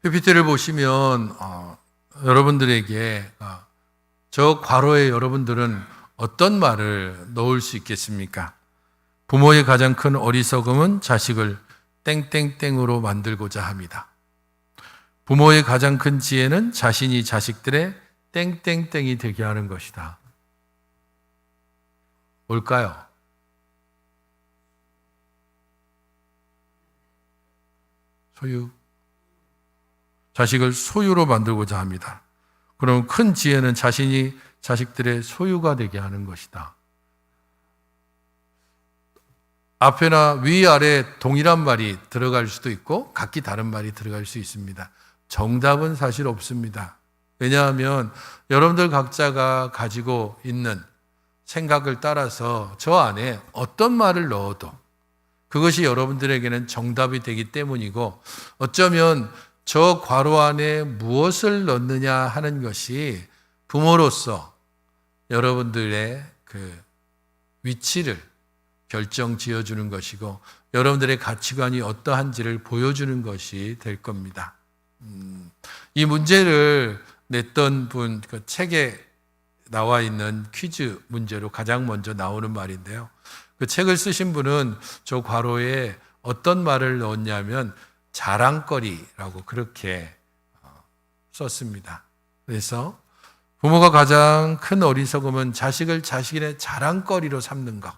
PPT를 보시면 여러분들에게 저 괄호에 여러분들은 어떤 말을 넣을 수 있겠습니까? 부모의 가장 큰 어리석음은 자식을 땡땡땡으로 만들고자 합니다. 부모의 가장 큰 지혜는 자신이 자식들의 땡땡땡이 되게 하는 것이다. 뭘까요? 소유. 자식을 소유로 만들고자 합니다. 그럼 큰 지혜는 자신이 자식들의 소유가 되게 하는 것이다. 앞에나 위아래 동일한 말이 들어갈 수도 있고 각기 다른 말이 들어갈 수 있습니다. 정답은 사실 없습니다. 왜냐하면 여러분들 각자가 가지고 있는 생각을 따라서 저 안에 어떤 말을 넣어도 그것이 여러분들에게는 정답이 되기 때문이고, 어쩌면 저 괄호 안에 무엇을 넣느냐 하는 것이 부모로서 여러분들의 그 위치를 결정 지어주는 것이고, 여러분들의 가치관이 어떠한지를 보여주는 것이 될 겁니다. 이 문제를 냈던 분, 그 책에 나와 있는 퀴즈 문제로 가장 먼저 나오는 말인데요. 그 책을 쓰신 분은 저 괄호에 어떤 말을 넣었냐면 자랑거리라고 그렇게 썼습니다. 그래서 부모가 가장 큰 어리석음은 자식을 자신의 자랑거리로 삼는 것.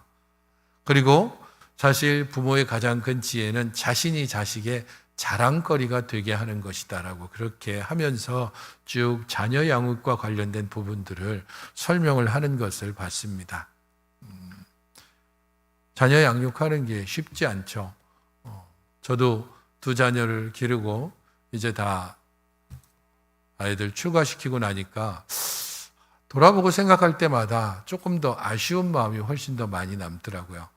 그리고 사실 부모의 가장 큰 지혜는 자신이 자식의 자랑거리가 되게 하는 것이다라고 그렇게 하면서 쭉 자녀 양육과 관련된 부분들을 설명을 하는 것을 봤습니다. 자녀 양육하는 게 쉽지 않죠. 저도 두 자녀를 기르고 이제 다 아이들 출가시키고 나니까 돌아보고 생각할 때마다 조금 더 아쉬운 마음이 훨씬 더 많이 남더라고요.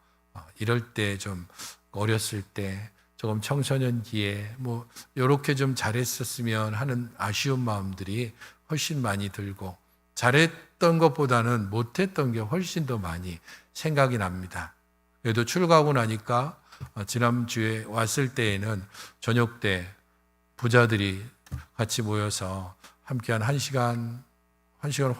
이럴 때 좀 어렸을 때 조금 청소년기에 뭐 이렇게 좀 잘했었으면 하는 아쉬운 마음들이 훨씬 많이 들고, 잘했던 것보다는 못했던 게 훨씬 더 많이 생각이 납니다. 그래도 출가하고 나니까 지난주에 왔을 때에는 저녁 때 부자들이 같이 모여서 함께 한 1시간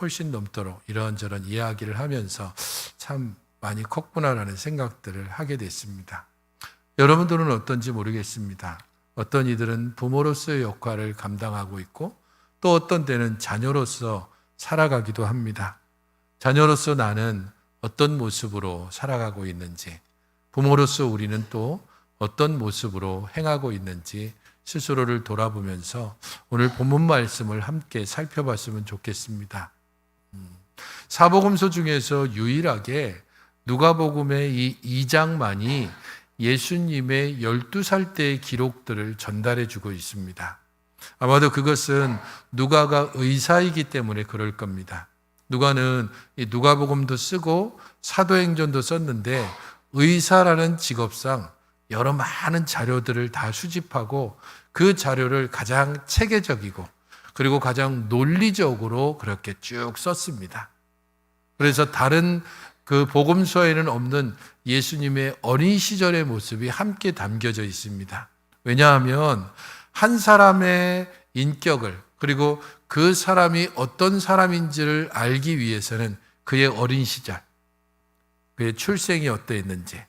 훨씬 넘도록 이런저런 이야기를 하면서 참 많이 컸구나라는 생각들을 하게 됐습니다. 여러분들은 어떤지 모르겠습니다. 어떤 이들은 부모로서의 역할을 감당하고 있고, 또 어떤 때는 자녀로서 살아가기도 합니다. 자녀로서 나는 어떤 모습으로 살아가고 있는지, 부모로서 우리는 또 어떤 모습으로 행하고 있는지 스스로를 돌아보면서 오늘 본문 말씀을 함께 살펴봤으면 좋겠습니다. 사복음서 중에서 유일하게 누가복음의 이 2장만이 예수님의 12살 때의 기록들을 전달해 주고 있습니다. 아마도 그것은 누가가 의사이기 때문에 그럴 겁니다. 누가는 이 누가복음도 쓰고 사도행전도 썼는데 의사라는 직업상 여러 많은 자료들을 다 수집하고 그 자료를 가장 체계적이고 그리고 가장 논리적으로 그렇게 쭉 썼습니다. 그래서 다른 그 복음서에는 없는 예수님의 어린 시절의 모습이 함께 담겨져 있습니다. 왜냐하면 한 사람의 인격을, 그리고 그 사람이 어떤 사람인지를 알기 위해서는 그의 어린 시절, 그의 출생이 어떠했는지,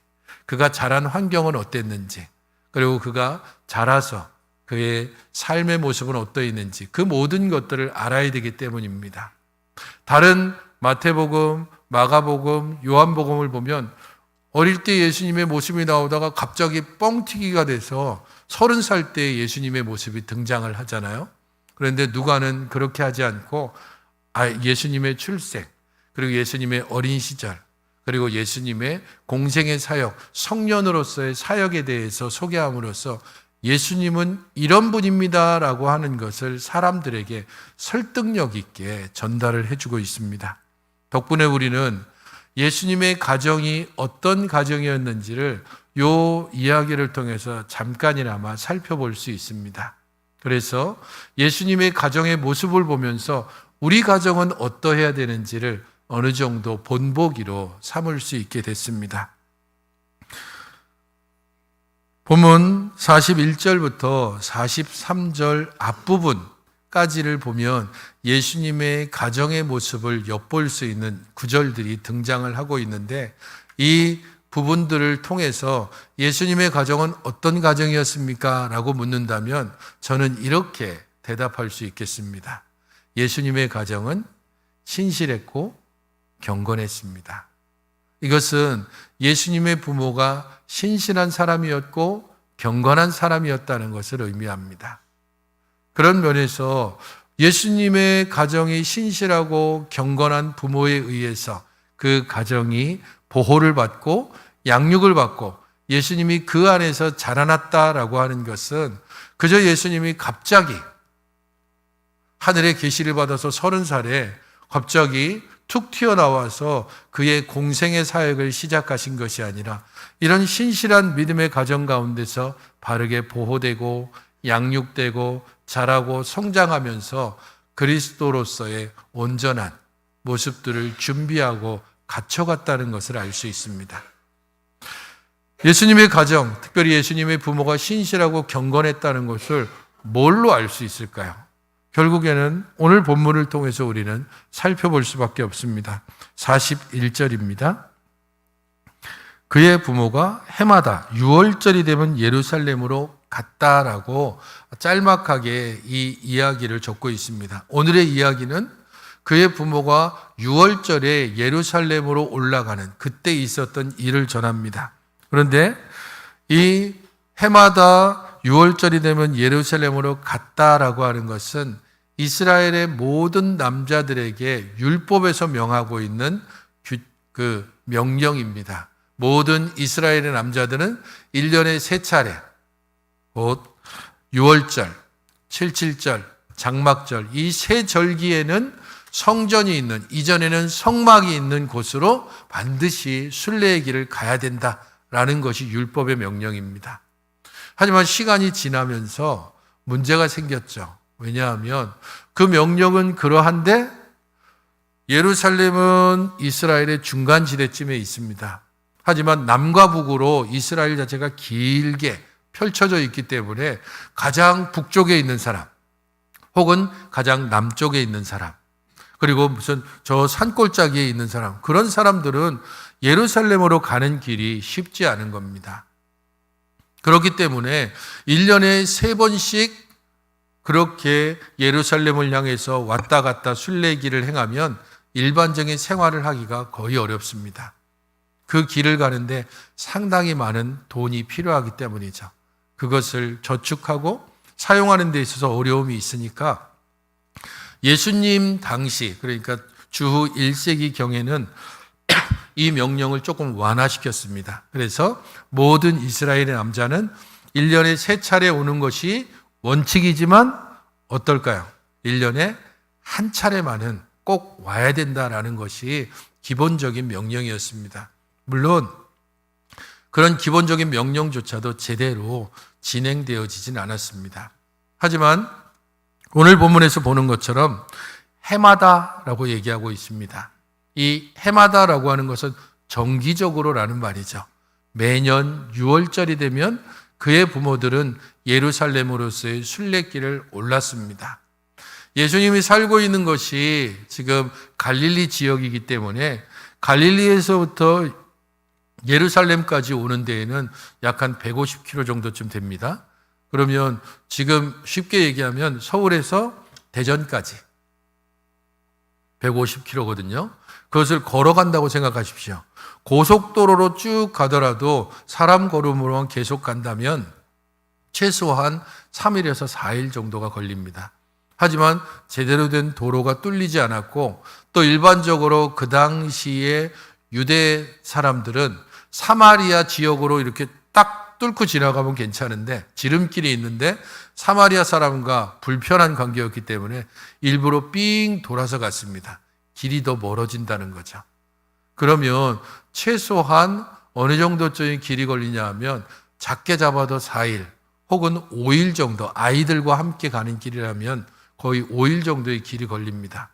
그가 자란 환경은 어땠는지, 그리고 그가 자라서 그의 삶의 모습은 어떠했는지, 그 모든 것들을 알아야 되기 때문입니다. 다른 마태복음, 마가복음, 요한복음을 보면 어릴 때 예수님의 모습이 나오다가 갑자기 뻥튀기가 돼서 30살 때 예수님의 모습이 등장을 하잖아요. 그런데 누가는 그렇게 하지 않고 예수님의 출생, 그리고 예수님의 어린 시절, 그리고 예수님의 공생의 사역, 성년으로서의 사역에 대해서 소개함으로써 예수님은 이런 분입니다라고 하는 것을 사람들에게 설득력 있게 전달을 해주고 있습니다. 덕분에 우리는 예수님의 가정이 어떤 가정이었는지를 이 이야기를 통해서 잠깐이나마 살펴볼 수 있습니다. 그래서 예수님의 가정의 모습을 보면서 우리 가정은 어떠해야 되는지를 어느 정도 본보기로 삼을 수 있게 됐습니다. 본문 41절부터 43절 앞부분까지를 보면 예수님의 가정의 모습을 엿볼 수 있는 구절들이 등장을 하고 있는데, 이 부분들을 통해서 예수님의 가정은 어떤 가정이었습니까? 라고 묻는다면 저는 이렇게 대답할 수 있겠습니다. 예수님의 가정은 신실했고 경건했습니다. 이것은 예수님의 부모가 신실한 사람이었고 경건한 사람이었다는 것을 의미합니다. 그런 면에서 예수님의 가정이 신실하고 경건한 부모에 의해서 그 가정이 보호를 받고 양육을 받고 예수님이 그 안에서 자라났다라고 하는 것은 그저 예수님이 갑자기 하늘의 계시를 받아서 30살에 갑자기 툭 튀어나와서 그의 공생의 사역을 시작하신 것이 아니라, 이런 신실한 믿음의 가정 가운데서 바르게 보호되고 양육되고 자라고 성장하면서 그리스도로서의 온전한 모습들을 준비하고 갖춰갔다는 것을 알 수 있습니다. 예수님의 가정, 특별히 예수님의 부모가 신실하고 경건했다는 것을 뭘로 알 수 있을까요? 결국에는 오늘 본문을 통해서 우리는 살펴볼 수밖에 없습니다. 41절입니다. 그의 부모가 해마다 6월절이 되면 예루살렘으로 갔다라고 짤막하게 이 이야기를 적고 있습니다. 오늘의 이야기는 그의 부모가 6월절에 예루살렘으로 올라가는 그때 있었던 일을 전합니다. 그런데 이 해마다 6월절이 되면 예루살렘으로 갔다라고 하는 것은 이스라엘의 모든 남자들에게 율법에서 명하고 있는 그 명령입니다. 모든 이스라엘의 남자들은 1년에 3차례, 곧 6월절, 77절, 장막절, 이 세 절기에는 성전이 있는, 이전에는 성막이 있는 곳으로 반드시 순례의 길을 가야 된다라는 것이 율법의 명령입니다. 하지만 시간이 지나면서 문제가 생겼죠. 왜냐하면 그 명령은 그러한데 예루살렘은 이스라엘의 중간지대쯤에 있습니다. 하지만 남과 북으로 이스라엘 자체가 길게 펼쳐져 있기 때문에 가장 북쪽에 있는 사람, 혹은 가장 남쪽에 있는 사람, 그리고 무슨 저 산골짜기에 있는 사람, 그런 사람들은 예루살렘으로 가는 길이 쉽지 않은 겁니다. 그렇기 때문에 1년에 3번씩 그렇게 예루살렘을 향해서 왔다 갔다 순례길을 행하면 일반적인 생활을 하기가 거의 어렵습니다. 그 길을 가는데 상당히 많은 돈이 필요하기 때문이죠. 그것을 저축하고 사용하는 데 있어서 어려움이 있으니까 예수님 당시, 그러니까 주후 1세기 경에는 이 명령을 조금 완화시켰습니다. 그래서 모든 이스라엘의 남자는 1년에 3차례 오는 것이 원칙이지만 어떨까요? 1년에 한 차례만은 꼭 와야 된다라는 것이 기본적인 명령이었습니다. 물론 그런 기본적인 명령조차도 제대로 진행되어지진 않았습니다. 하지만 오늘 본문에서 보는 것처럼 해마다라고 얘기하고 있습니다. 이 해마다라고 하는 것은 정기적으로라는 말이죠. 매년 6월절이 되면 그의 부모들은 예루살렘으로서의 순례길을 올랐습니다. 예수님이 살고 있는 것이 지금 갈릴리 지역이기 때문에 갈릴리에서부터 예루살렘까지 오는 데에는 약 한 150km 정도쯤 됩니다. 그러면 지금 쉽게 얘기하면 서울에서 대전까지 150km거든요. 그것을 걸어간다고 생각하십시오. 고속도로로 쭉 가더라도 사람 걸음으로만 계속 간다면 최소한 3일에서 4일 정도가 걸립니다. 하지만 제대로 된 도로가 뚫리지 않았고, 또 일반적으로 그 당시에 유대 사람들은 사마리아 지역으로 이렇게 딱 뚫고 지나가면 괜찮은데, 지름길이 있는데 사마리아 사람과 불편한 관계였기 때문에 일부러 삥 돌아서 갔습니다. 길이 더 멀어진다는 거죠. 그러면 최소한 어느 정도쯤의 길이 걸리냐 하면 작게 잡아도 4일 혹은 5일 정도, 아이들과 함께 가는 길이라면 거의 5일 정도의 길이 걸립니다.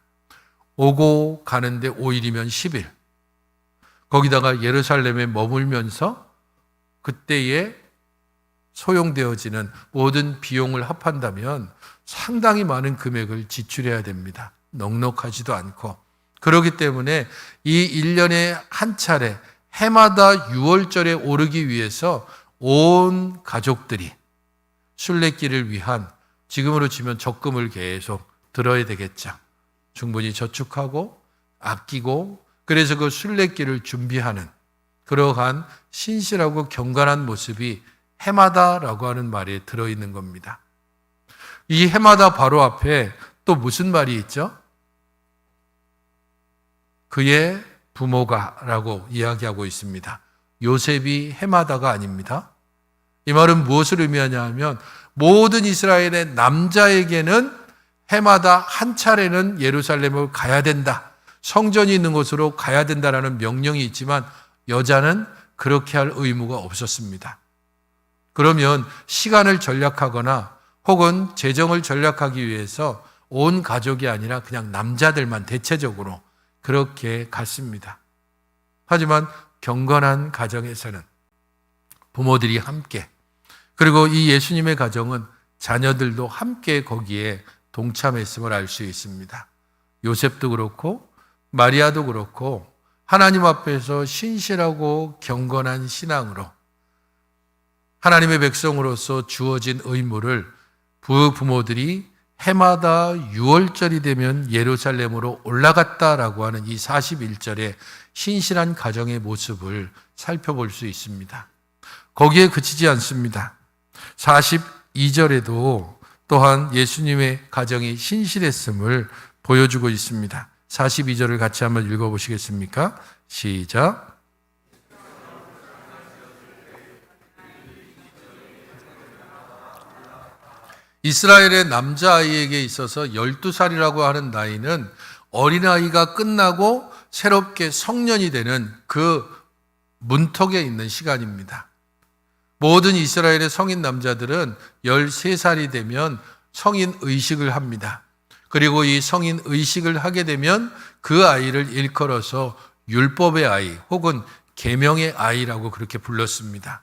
오고 가는데 5일이면 10일. 거기다가 예루살렘에 머물면서 그때의 소용되어지는 모든 비용을 합한다면 상당히 많은 금액을 지출해야 됩니다. 넉넉하지도 않고. 그렇기 때문에 이 1년에 한 차례 해마다 6월절에 오르기 위해서 온 가족들이 순례길을 위한, 지금으로 치면 적금을 계속 들어야 되겠죠. 충분히 저축하고 아끼고, 그래서 그 순례길을 준비하는 그러한 신실하고 경건한 모습이 해마다라고 하는 말에 들어있는 겁니다. 이 해마다 바로 앞에 또 무슨 말이 있죠? 그의 부모가 라고 이야기하고 있습니다. 요셉이 해마다가 아닙니다. 이 말은 무엇을 의미하냐 하면 모든 이스라엘의 남자에게는 해마다 한 차례는 예루살렘을 가야 된다. 성전이 있는 곳으로 가야 된다라는 명령이 있지만 여자는 그렇게 할 의무가 없었습니다. 그러면 시간을 절약하거나 혹은 재정을 절약하기 위해서 온 가족이 아니라 그냥 남자들만 대체적으로 그렇게 갔습니다. 하지만 경건한 가정에서는 부모들이 함께, 그리고 이 예수님의 가정은 자녀들도 함께 거기에 동참했음을 알 수 있습니다. 요셉도 그렇고 마리아도 그렇고 하나님 앞에서 신실하고 경건한 신앙으로 하나님의 백성으로서 주어진 의무를 부모들이 해마다 6월절이 되면 예루살렘으로 올라갔다라고 하는 이 41절의 신실한 가정의 모습을 살펴볼 수 있습니다. 거기에 그치지 않습니다. 42절에도 또한 예수님의 가정이 신실했음을 보여주고 있습니다. 42절을 같이 한번 읽어보시겠습니까? 시작. 이스라엘의 남자아이에게 있어서 12살이라고 하는 나이는 어린아이가 끝나고 새롭게 성년이 되는 그 문턱에 있는 시간입니다. 모든 이스라엘의 성인 남자들은 13살이 되면 성인 의식을 합니다. 그리고 이 성인 의식을 하게 되면 그 아이를 일컬어서 율법의 아이 혹은 계명의 아이라고 그렇게 불렀습니다.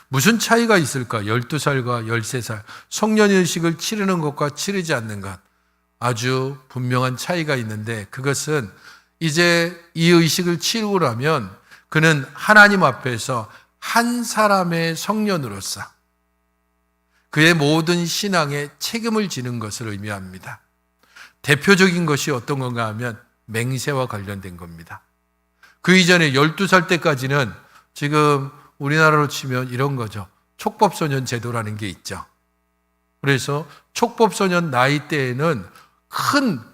무슨 차이가 있을까? 12살과 13살. 성년의식을 치르는 것과 치르지 않는 것. 아주 분명한 차이가 있는데 그것은 이제 이 의식을 치르고 나면 그는 하나님 앞에서 한 사람의 성년으로서 그의 모든 신앙에 책임을 지는 것을 의미합니다. 대표적인 것이 어떤 건가 하면 맹세와 관련된 겁니다. 그 이전에 12살 때까지는 지금 우리나라로 치면 이런 거죠. 촉법소년 제도라는 게 있죠. 그래서 촉법소년 나이 때에는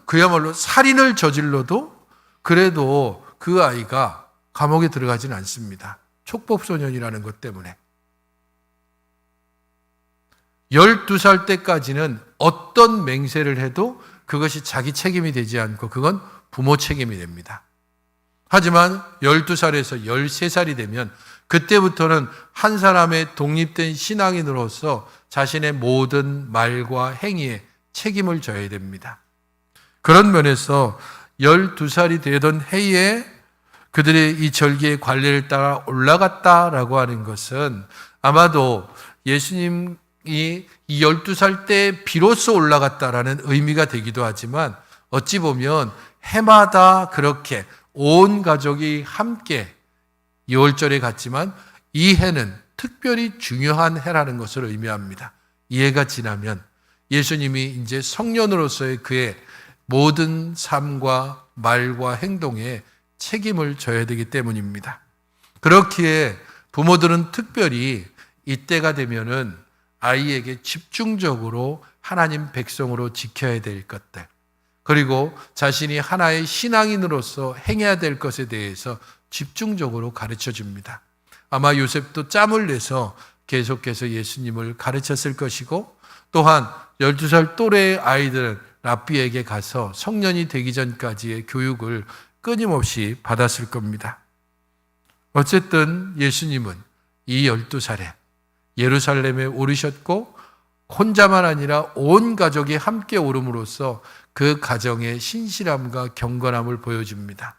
그야말로 살인을 저질러도 그래도 그 아이가 감옥에 들어가진 않습니다. 촉법소년이라는 것 때문에. 12살 때까지는 어떤 맹세를 해도 그것이 자기 책임이 되지 않고 그건 부모 책임이 됩니다. 하지만 12살에서 13살이 되면 그때부터는 한 사람의 독립된 신앙인으로서 자신의 모든 말과 행위에 책임을 져야 됩니다. 그런 면에서 12살이 되던 해에 그들의 이 절기의 관례를 따라 올라갔다라고 하는 것은 아마도 예수님이 이 12살 때 비로소 올라갔다라는 의미가 되기도 하지만 어찌 보면 해마다 그렇게 온 가족이 함께 2월절에 갔지만 이 해는 특별히 중요한 해라는 것을 의미합니다. 이 해가 지나면 예수님이 이제 성년으로서의 그의 모든 삶과 말과 행동에 책임을 져야 되기 때문입니다. 그렇기에 부모들은 특별히 이때가 되면은 아이에게 집중적으로 하나님 백성으로 지켜야 될 것들, 그리고 자신이 하나의 신앙인으로서 행해야 될 것에 대해서 집중적으로 가르쳐 줍니다. 아마 요셉도 짬을 내서 계속해서 예수님을 가르쳤을 것이고, 또한 12살 또래의 아이들은 랍비에게 가서 성년이 되기 전까지의 교육을 끊임없이 받았을 겁니다. 어쨌든 예수님은 이 12살에 예루살렘에 오르셨고 혼자만 아니라 온 가족이 함께 오름으로써 그 가정의 신실함과 경건함을 보여줍니다.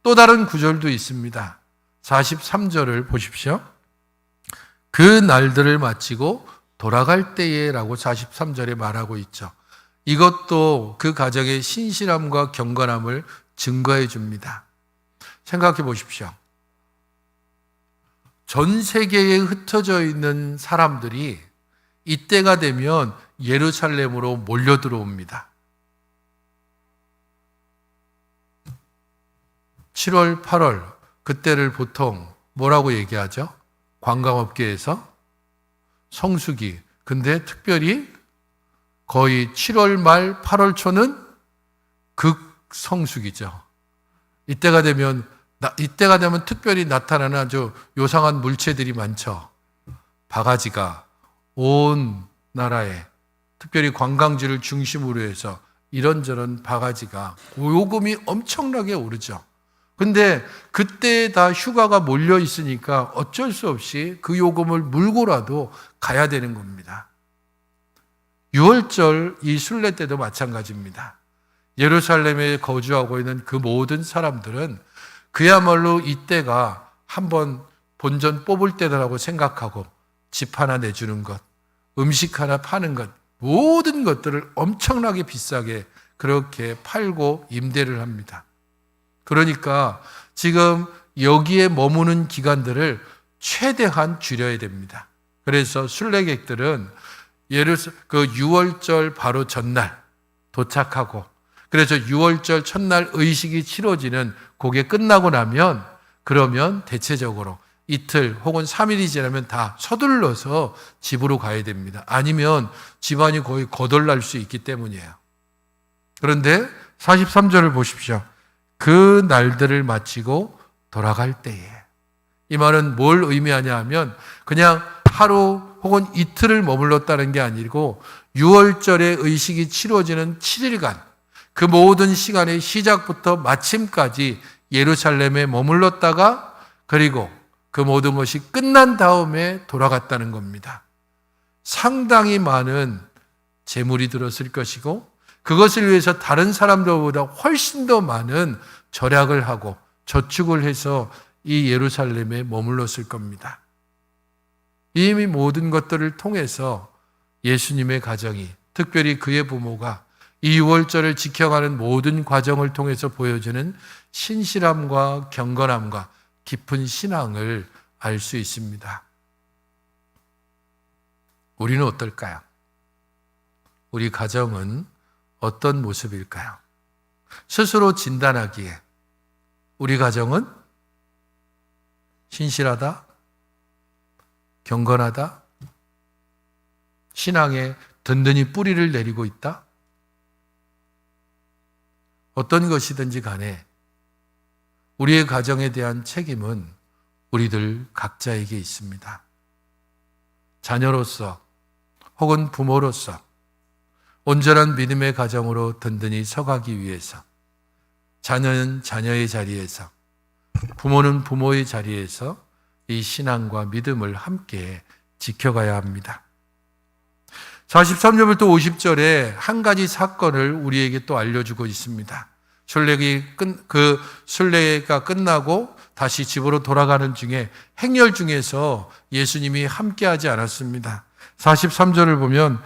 또 다른 구절도 있습니다. 43절을 보십시오. 그 날들을 마치고 돌아갈 때에라고 43절에 말하고 있죠. 이것도 그 가정의 신실함과 경건함을 증거해 줍니다. 생각해 보십시오. 전 세계에 흩어져 있는 사람들이 이때가 되면 예루살렘으로 몰려 들어옵니다. 7월, 8월 그때를 보통 뭐라고 얘기하죠? 관광업계에서 성수기. 근데 특별히 거의 7월 말 8월 초는 극성수기죠. 이때가 되면 특별히 나타나는 아주 요상한 물체들이 많죠. 바가지가 온 나라에 특별히 관광지를 중심으로 해서 이런저런 바가지가 요금이 엄청나게 오르죠. 근데 그때 다 휴가가 몰려 있으니까 어쩔 수 없이 그 요금을 물고라도 가야 되는 겁니다. 6월절 이 순례 때도 마찬가지입니다. 예루살렘에 거주하고 있는 그 모든 사람들은 그야말로 이때가 한번 본전 뽑을 때라고 생각하고 집 하나 내주는 것, 음식 하나 파는 것, 모든 것들을 엄청나게 비싸게 그렇게 팔고 임대를 합니다. 그러니까 지금 여기에 머무는 기간들을 최대한 줄여야 됩니다. 그래서 순례객들은 그 6월절 바로 전날 도착하고, 그래서 6월절 첫날 의식이 치러지는 그게 끝나고 나면, 그러면 대체적으로 이틀 혹은 3일이 지나면 다 서둘러서 집으로 가야 됩니다. 아니면 집안이 거의 거덜날 수 있기 때문이에요. 그런데 43절을 보십시오. 그 날들을 마치고 돌아갈 때에. 이 말은 뭘 의미하냐 하면 그냥 하루 혹은 이틀을 머물렀다는 게 아니고 6월절의 의식이 치러지는 7일간 그 모든 시간의 시작부터 마침까지 예루살렘에 머물렀다가 그리고 그 모든 것이 끝난 다음에 돌아갔다는 겁니다. 상당히 많은 재물이 들었을 것이고 그것을 위해서 다른 사람들보다 훨씬 더 많은 절약을 하고 저축을 해서 이 예루살렘에 머물렀을 겁니다. 이미 모든 것들을 통해서 예수님의 가정이, 특별히 그의 부모가 이 6월절을 지켜가는 모든 과정을 통해서 보여주는 신실함과 경건함과 깊은 신앙을 알 수 있습니다. 우리는 어떨까요? 우리 가정은 어떤 모습일까요? 스스로 진단하기에 우리 가정은 신실하다, 경건하다, 신앙에 든든히 뿌리를 내리고 있다. 어떤 것이든지 간에 우리의 가정에 대한 책임은 우리들 각자에게 있습니다. 자녀로서 혹은 부모로서 온전한 믿음의 가정으로 든든히 서가기 위해서 자녀는 자녀의 자리에서 부모는 부모의 자리에서 이 신앙과 믿음을 함께 지켜가야 합니다. 43절부터 50절에 한 가지 사건을 우리에게 또 알려주고 있습니다. 순례가 끝나고 다시 집으로 돌아가는 중에 행렬 중에서 예수님이 함께하지 않았습니다. 43절을 보면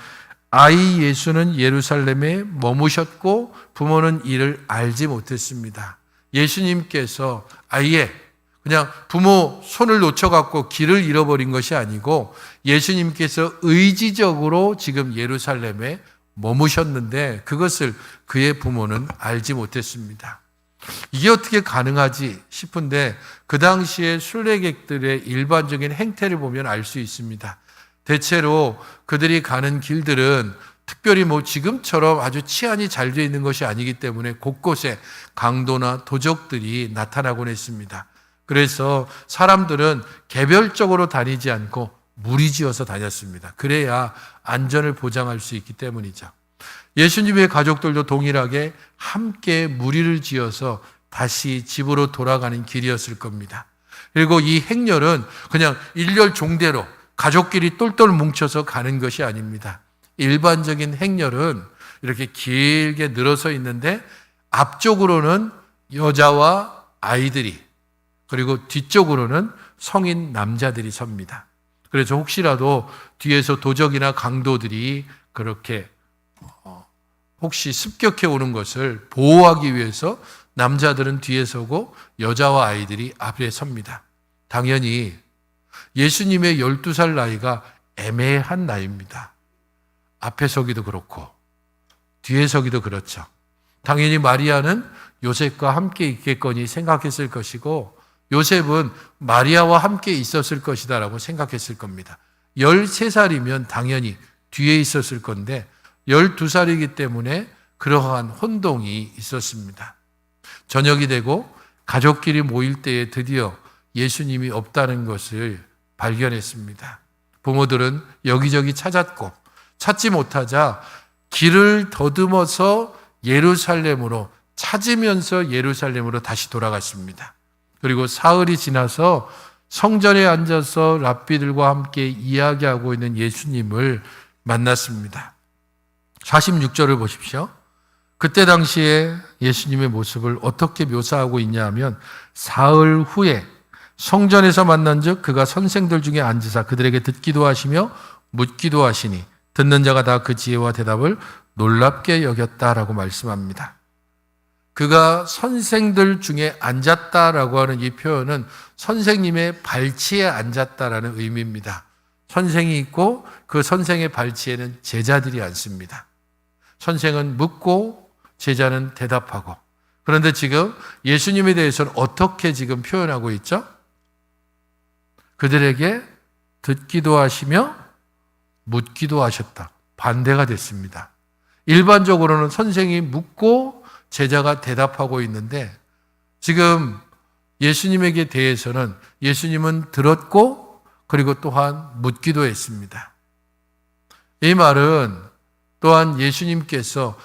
아이 예수는 예루살렘에 머무셨고 부모는 이를 알지 못했습니다. 예수님께서 아예 그냥 부모 손을 놓쳐갖고 길을 잃어버린 것이 아니고 예수님께서 의지적으로 지금 예루살렘에 머무셨는데 그것을 그의 부모는 알지 못했습니다. 이게 어떻게 가능하지 싶은데 그 당시에 순례객들의 일반적인 행태를 보면 알 수 있습니다. 대체로 그들이 가는 길들은 특별히 지금처럼 아주 치안이 잘 되어 있는 것이 아니기 때문에 곳곳에 강도나 도적들이 나타나곤 했습니다. 그래서 사람들은 개별적으로 다니지 않고 무리지어서 다녔습니다. 그래야 안전을 보장할 수 있기 때문이죠. 예수님의 가족들도 동일하게 함께 무리를 지어서 다시 집으로 돌아가는 길이었을 겁니다. 그리고 이 행렬은 그냥 일렬 종대로 가족끼리 똘똘 뭉쳐서 가는 것이 아닙니다. 일반적인 행렬은 이렇게 길게 늘어서 있는데 앞쪽으로는 여자와 아이들이 그리고 뒤쪽으로는 성인 남자들이 섭니다. 그래서 혹시라도 뒤에서 도적이나 강도들이 그렇게 혹시 습격해 오는 것을 보호하기 위해서 남자들은 뒤에 서고 여자와 아이들이 앞에 섭니다. 당연히 예수님의 12살 나이가 애매한 나이입니다. 앞에 서기도 그렇고 뒤에 서기도 그렇죠. 당연히 마리아는 요셉과 함께 있겠거니 생각했을 것이고 요셉은 마리아와 함께 있었을 것이다라고 생각했을 겁니다. 13살이면 당연히 뒤에 있었을 건데 12살이기 때문에 그러한 혼동이 있었습니다. 저녁이 되고 가족끼리 모일 때에 드디어 예수님이 없다는 것을 발견했습니다. 부모들은 여기저기 찾았고 찾지 못하자 길을 더듬어서 예루살렘으로 찾으면서 예루살렘으로 다시 돌아갔습니다. 그리고 사흘이 지나서 성전에 앉아서 랍비들과 함께 이야기하고 있는 예수님을 만났습니다. 46절을 보십시오. 그때 당시에 예수님의 모습을 어떻게 묘사하고 있냐 하면 사흘 후에 성전에서 만난즉 그가 선생들 중에 앉으사 그들에게 듣기도 하시며 묻기도 하시니 듣는 자가 다 그 지혜와 대답을 놀랍게 여겼다라고 말씀합니다. 그가 선생들 중에 앉았다라고 하는 이 표현은 선생님의 발치에 앉았다라는 의미입니다. 선생이 있고 그 선생의 발치에는 제자들이 앉습니다. 선생은 묻고 제자는 대답하고. 그런데 지금 예수님에 대해서는 어떻게 지금 표현하고 있죠? 그들에게 듣기도 하시며 묻기도 하셨다. 반대가 됐습니다. 일반적으로는 선생이 묻고 제자가 대답하고 있는데 지금 예수님에게 대해서는 예수님은 들었고 그리고 또한 묻기도 했습니다. 이 말은 또한 예수님께서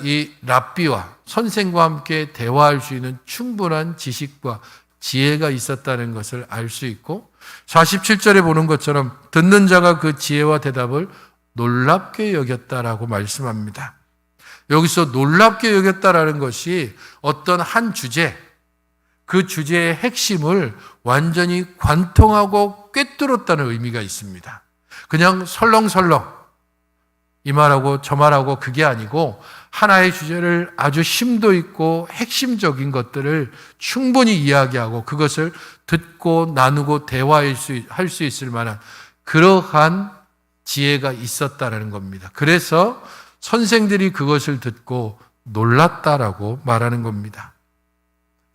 이 랍비와 선생과 함께 대화할 수 있는 충분한 지식과 지혜가 있었다는 것을 알 수 있고 47절에 보는 것처럼 듣는 자가 그 지혜와 대답을 놀랍게 여겼다라고 말씀합니다. 여기서 놀랍게 여겼다라는 것이 어떤 한 주제, 그 주제의 핵심을 완전히 관통하고 꿰뚫었다는 의미가 있습니다. 그냥 설렁설렁 이 말하고 저 말하고 그게 아니고 하나의 주제를 아주 심도 있고 핵심적인 것들을 충분히 이야기하고 그것을 듣고 나누고 대화할 수 있을 만한 그러한 지혜가 있었다라는 겁니다. 그래서 선생들이 그것을 듣고 놀랐다라고 말하는 겁니다.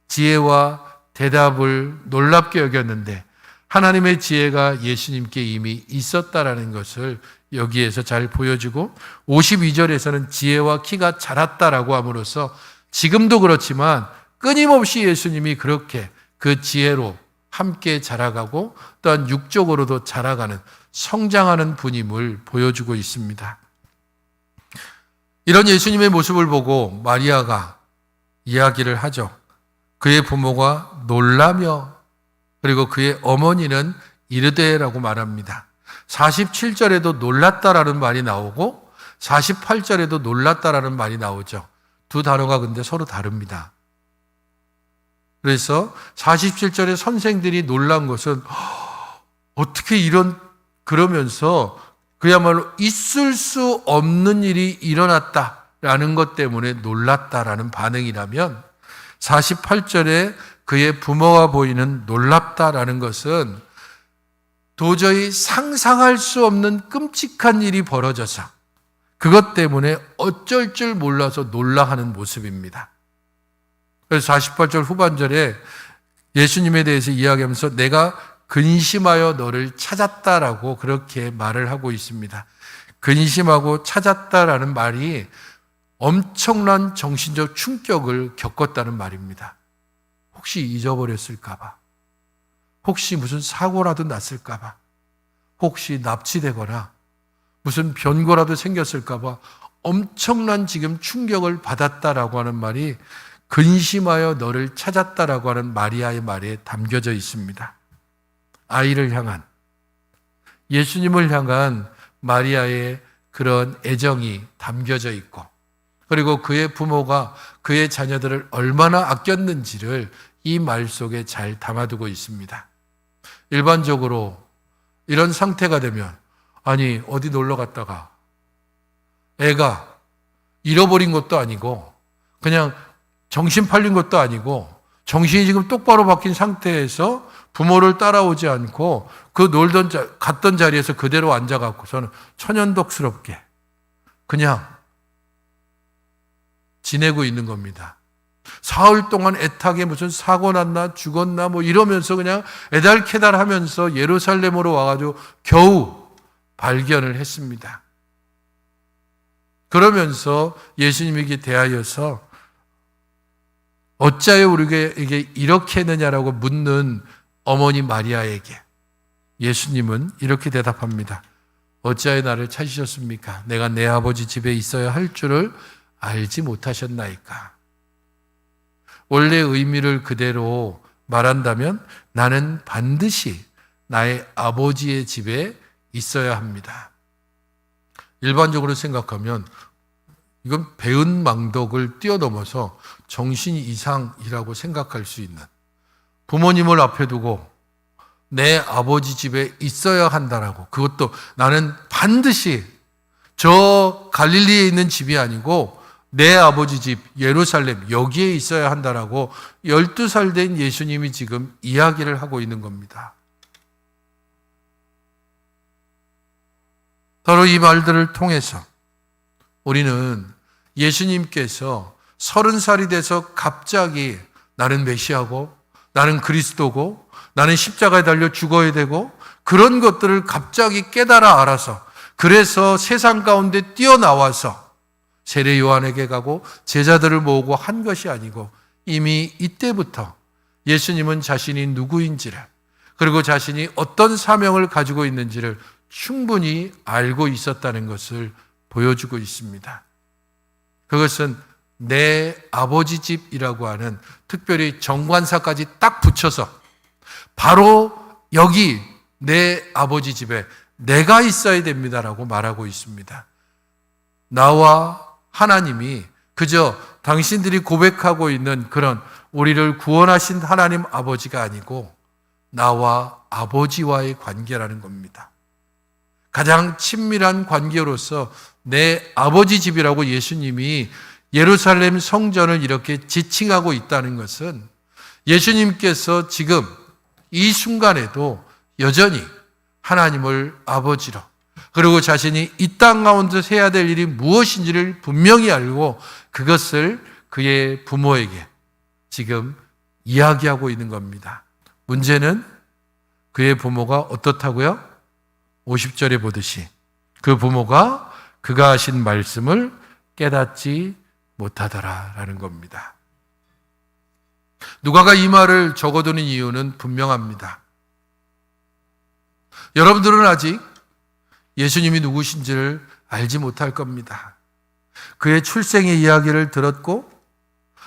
지혜와 대답을 놀랍게 여겼는데 하나님의 지혜가 예수님께 이미 있었다라는 것을 여기에서 잘 보여주고 52절에서는 지혜와 키가 자랐다라고 함으로써 지금도 그렇지만 끊임없이 예수님이 그렇게 그 지혜로 함께 자라가고 또한 육적으로도 자라가는 성장하는 분임을 보여주고 있습니다. 이런 예수님의 모습을 보고 마리아가 이야기를 하죠. 그의 부모가 놀라며 그리고 그의 어머니는 이르되라고 말합니다. 47절에도 놀랐다라는 말이 나오고 48절에도 놀랐다라는 말이 나오죠. 두 단어가 근데 서로 다릅니다. 그래서 47절에 선생들이 놀란 것은 어떻게 그러면서 그야말로 있을 수 없는 일이 일어났다라는 것 때문에 놀랐다라는 반응이라면 48절에 그의 부모가 보이는 놀랍다라는 것은 도저히 상상할 수 없는 끔찍한 일이 벌어져서 그것 때문에 어쩔 줄 몰라서 놀라하는 모습입니다. 그래서 48절 후반절에 예수님에 대해서 이야기하면서 내가 근심하여 너를 찾았다라고 그렇게 말을 하고 있습니다. 근심하고 찾았다라는 말이 엄청난 정신적 충격을 겪었다는 말입니다. 혹시 잊어버렸을까봐, 혹시 무슨 사고라도 났을까봐, 혹시 납치되거나 무슨 변고라도 생겼을까봐 엄청난 지금 충격을 받았다라고 하는 말이 근심하여 너를 찾았다라고 하는 마리아의 말에 담겨져 있습니다. 아이를 향한, 예수님을 향한 마리아의 그런 애정이 담겨져 있고 그리고 그의 부모가 그의 자녀들을 얼마나 아꼈는지를 이 말 속에 잘 담아두고 있습니다. 일반적으로 이런 상태가 되면, 아니 어디 놀러 갔다가 애가 잃어버린 것도 아니고 그냥 정신 팔린 것도 아니고 정신이 지금 똑바로 박힌 상태에서 부모를 따라오지 않고 그 갔던 자리에서 그대로 앉아갖고서는 천연덕스럽게 그냥 지내고 있는 겁니다. 사흘 동안 애타게 무슨 사고 났나 죽었나 뭐 이러면서 그냥 애달캐달 하면서 예루살렘으로 와가지고 겨우 발견을 했습니다. 그러면서 예수님에게 대하여서 어찌하여 우리에게 이렇게 했느냐라고 묻는 어머니 마리아에게 예수님은 이렇게 대답합니다. 어찌하여 나를 찾으셨습니까? 내가 내 아버지 집에 있어야 할 줄을 알지 못하셨나이까? 원래 의미를 그대로 말한다면 나는 반드시 나의 아버지의 집에 있어야 합니다. 일반적으로 생각하면 이건 배은망덕을 뛰어넘어서 정신 이상이라고 생각할 수 있는, 부모님을 앞에 두고 내 아버지 집에 있어야 한다라고, 그것도 나는 반드시 저 갈릴리에 있는 집이 아니고 내 아버지 집 예루살렘 여기에 있어야 한다라고 12살 된 예수님이 지금 이야기를 하고 있는 겁니다. 바로 이 말들을 통해서 우리는 예수님께서 30살이 돼서 갑자기 나는 메시아고 나는 그리스도고 나는 십자가에 달려 죽어야 되고 그런 것들을 갑자기 깨달아 알아서, 그래서 세상 가운데 뛰어나와서 세례 요한에게 가고 제자들을 모으고 한 것이 아니고 이미 이때부터 예수님은 자신이 누구인지를, 그리고 자신이 어떤 사명을 가지고 있는지를 충분히 알고 있었다는 것을 보여주고 있습니다. 그것은 내 아버지 집이라고 하는, 특별히 정관사까지 딱 붙여서 바로 여기 내 아버지 집에 내가 있어야 됩니다라고 말하고 있습니다. 나와 하나님이 그저 당신들이 고백하고 있는 그런 우리를 구원하신 하나님 아버지가 아니고 나와 아버지와의 관계라는 겁니다. 가장 친밀한 관계로서 내 아버지 집이라고 예수님이 예루살렘 성전을 이렇게 지칭하고 있다는 것은 예수님께서 지금 이 순간에도 여전히 하나님을 아버지로, 그리고 자신이 이 땅 가운데서 해야 될 일이 무엇인지를 분명히 알고 그것을 그의 부모에게 지금 이야기하고 있는 겁니다. 문제는 그의 부모가 어떻다고요? 50절에 보듯이 그 부모가 그가 하신 말씀을 깨닫지 못하더라라는 겁니다. 누가가 이 말을 적어두는 이유는 분명합니다. 여러분들은 아직 예수님이 누구신지를 알지 못할 겁니다. 그의 출생의 이야기를 들었고,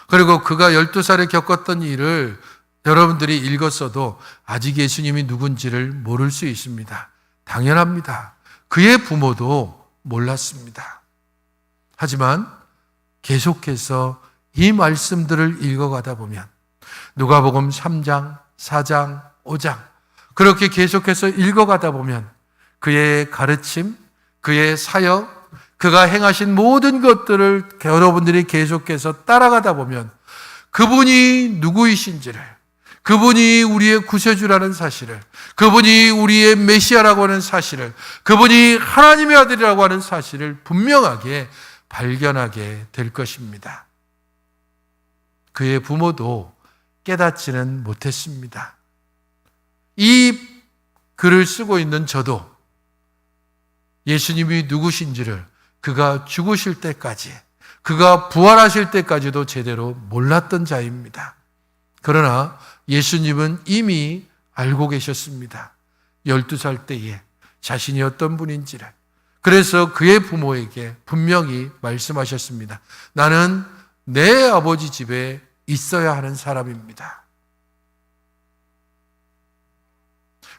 그리고 그가 12살에 겪었던 일을 여러분들이 읽었어도 아직 예수님이 누군지를 모를 수 있습니다. 당연합니다. 그의 부모도 몰랐습니다. 하지만 계속해서 이 말씀들을 읽어가다 보면 누가복음 3장, 4장, 5장 그렇게 계속해서 읽어가다 보면 그의 가르침, 그의 사역, 그가 행하신 모든 것들을 여러분들이 계속해서 따라가다 보면 그분이 누구이신지를, 그분이 우리의 구세주라는 사실을, 그분이 우리의 메시아라고 하는 사실을, 그분이 하나님의 아들이라고 하는 사실을 분명하게 발견하게 될 것입니다. 그의 부모도 깨닫지는 못했습니다. 이 글을 쓰고 있는 저도 예수님이 누구신지를 그가 죽으실 때까지, 그가 부활하실 때까지도 제대로 몰랐던 자입니다. 그러나 예수님은 이미 알고 계셨습니다. 12살 때에 자신이 어떤 분인지를. 그래서 그의 부모에게 분명히 말씀하셨습니다. 나는 내 아버지 집에 있어야 하는 사람입니다.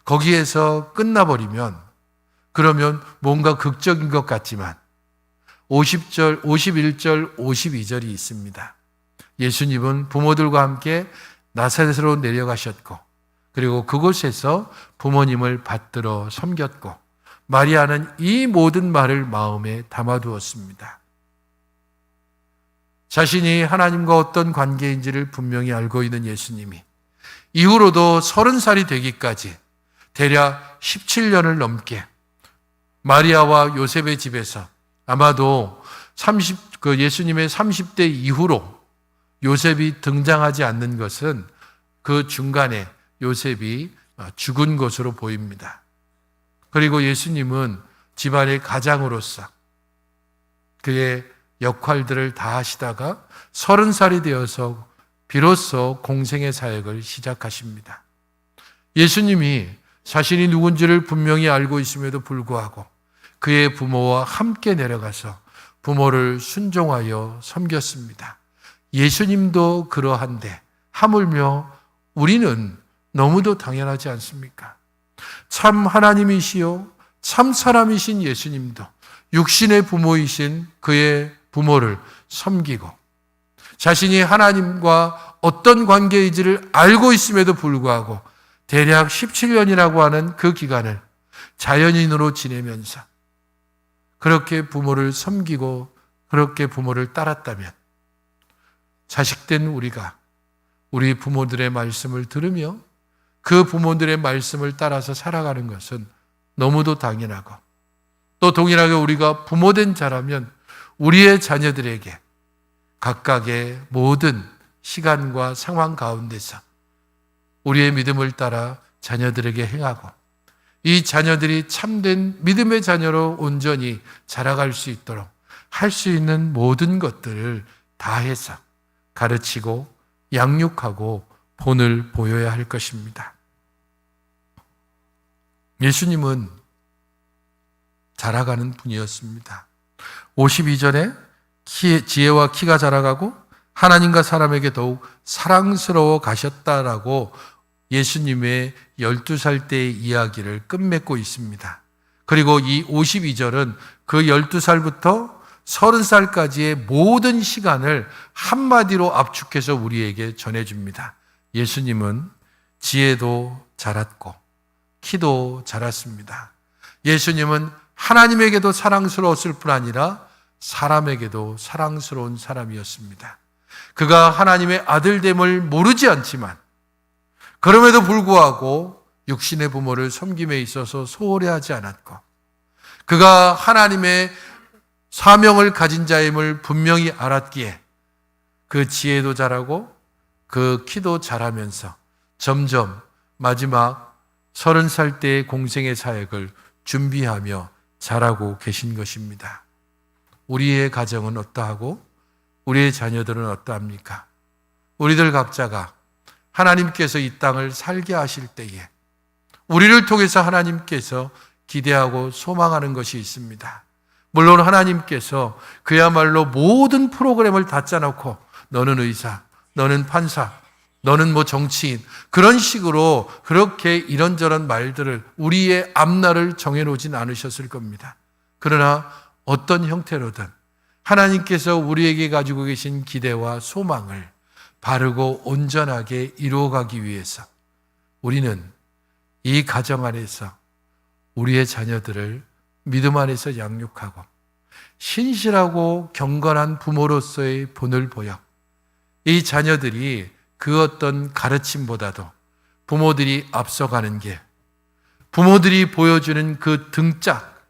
거기에서 끝나버리면 그러면 뭔가 극적인 것 같지만 50절, 51절, 52절이 있습니다. 예수님은 부모들과 함께 나사렛으로 내려가셨고 그리고 그곳에서 부모님을 받들어 섬겼고 마리아는 이 모든 말을 마음에 담아두었습니다. 자신이 하나님과 어떤 관계인지를 분명히 알고 있는 예수님이 이후로도 30살이 되기까지 대략 17년을 넘게 마리아와 요셉의 집에서 아마도 예수님의 30대 이후로 요셉이 등장하지 않는 것은 그 중간에 요셉이 죽은 것으로 보입니다. 그리고 예수님은 집안의 가장으로서 그의 역할들을 다 하시다가 30살이 되어서 비로소 공생의 사역을 시작하십니다. 예수님이 자신이 누군지를 분명히 알고 있음에도 불구하고 그의 부모와 함께 내려가서 부모를 순종하여 섬겼습니다. 예수님도 그러한데 하물며 우리는 너무도 당연하지 않습니까? 참 하나님이시요 참 사람이신 예수님도 육신의 부모이신 그의 부모를 섬기고 자신이 하나님과 어떤 관계인지를 알고 있음에도 불구하고 대략 17년이라고 하는 그 기간을 자연인으로 지내면서 그렇게 부모를 섬기고 그렇게 부모를 따랐다면 자식된 우리가 우리 부모들의 말씀을 들으며 그 부모들의 말씀을 따라서 살아가는 것은 너무도 당연하고 또 동일하게 우리가 부모된 자라면 우리의 자녀들에게 각각의 모든 시간과 상황 가운데서 우리의 믿음을 따라 자녀들에게 행하고 이 자녀들이 참된 믿음의 자녀로 온전히 자라갈 수 있도록 할 수 있는 모든 것들을 다해서 가르치고 양육하고 본을 보여야 할 것입니다. 예수님은 자라가는 분이었습니다. 52절에 지혜와 키가 자라가고 하나님과 사람에게 더욱 사랑스러워 가셨다라고 예수님의 12살 때의 이야기를 끝맺고 있습니다. 그리고 이 52절은 그 12살부터 30살까지의 모든 시간을 한마디로 압축해서 우리에게 전해줍니다. 예수님은 지혜도 자랐고 키도 자랐습니다. 예수님은 하나님에게도 사랑스러웠을 뿐 아니라 사람에게도 사랑스러운 사람이었습니다. 그가 하나님의 아들됨을 모르지 않지만 그럼에도 불구하고 육신의 부모를 섬김에 있어서 소홀히하지 않았고 그가 하나님의 사명을 가진 자임을 분명히 알았기에 그 지혜도 자라고 그 키도 자라면서 점점 마지막 30살 때의 공생의 사역을 준비하며 자라고 계신 것입니다. 우리의 가정은 어떠하고 우리의 자녀들은 어떠합니까? 우리들 각자가 하나님께서 이 땅을 살게 하실 때에 우리를 통해서 하나님께서 기대하고 소망하는 것이 있습니다. 물론 하나님께서 그야말로 모든 프로그램을 다 짜놓고 너는 의사, 너는 판사, 너는 뭐 정치인 그런 식으로 그렇게 이런저런 말들을 우리의 앞날을 정해놓진 않으셨을 겁니다. 그러나 어떤 형태로든 하나님께서 우리에게 가지고 계신 기대와 소망을 바르고 온전하게 이루어가기 위해서 우리는 이 가정 안에서 우리의 자녀들을 믿음 안에서 양육하고 신실하고 경건한 부모로서의 본을 보여 이 자녀들이 그 어떤 가르침보다도 부모들이 앞서가는 게 부모들이 보여주는 그 등짝,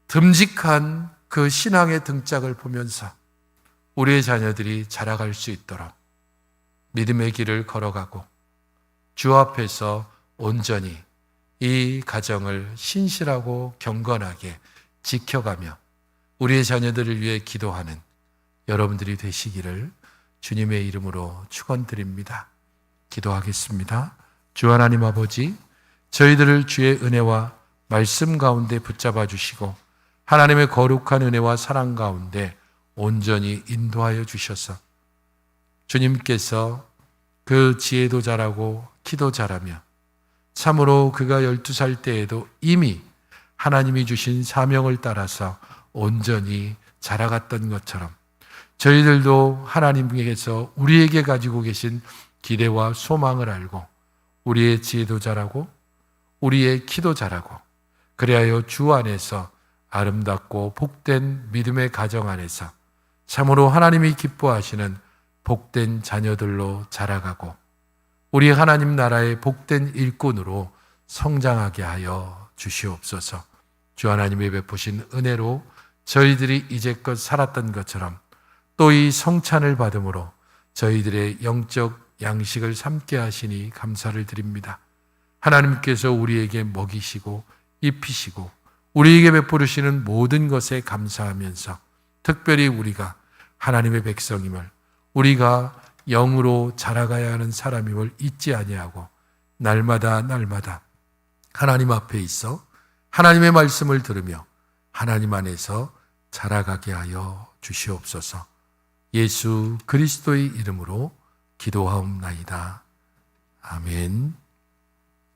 듬직한 그 신앙의 등짝을 보면서 우리의 자녀들이 자라갈 수 있도록 믿음의 길을 걸어가고 주 앞에서 온전히 이 가정을 신실하고 경건하게 지켜가며 우리의 자녀들을 위해 기도하는 여러분들이 되시기를 주님의 이름으로 축원드립니다. 기도하겠습니다. 주 하나님 아버지, 저희들을 주의 은혜와 말씀 가운데 붙잡아 주시고 하나님의 거룩한 은혜와 사랑 가운데 온전히 인도하여 주셔서 주님께서 그 지혜도 자라고 키도 자라며 참으로 그가 12살 때에도 이미 하나님이 주신 사명을 따라서 온전히 자라갔던 것처럼 저희들도 하나님께서 우리에게 가지고 계신 기대와 소망을 알고 우리의 지혜도 자라고 우리의 키도 자라고 그리하여 주 안에서 아름답고 복된 믿음의 가정 안에서 참으로 하나님이 기뻐하시는 복된 자녀들로 자라가고 우리 하나님 나라의 복된 일꾼으로 성장하게 하여 주시옵소서. 주 하나님이 베푸신 은혜로 저희들이 이제껏 살았던 것처럼 또 이 성찬을 받음으로 저희들의 영적 양식을 삼게 하시니 감사를 드립니다. 하나님께서 우리에게 먹이시고 입히시고 우리에게 베푸시는 모든 것에 감사하면서 특별히 우리가 하나님의 백성임을, 우리가 영으로 자라가야 하는 사람임을 잊지 아니하고 날마다 하나님 앞에 있어 하나님의 말씀을 들으며 하나님 안에서 자라가게 하여 주시옵소서. 예수 그리스도의 이름으로 기도하옵나이다. 아멘.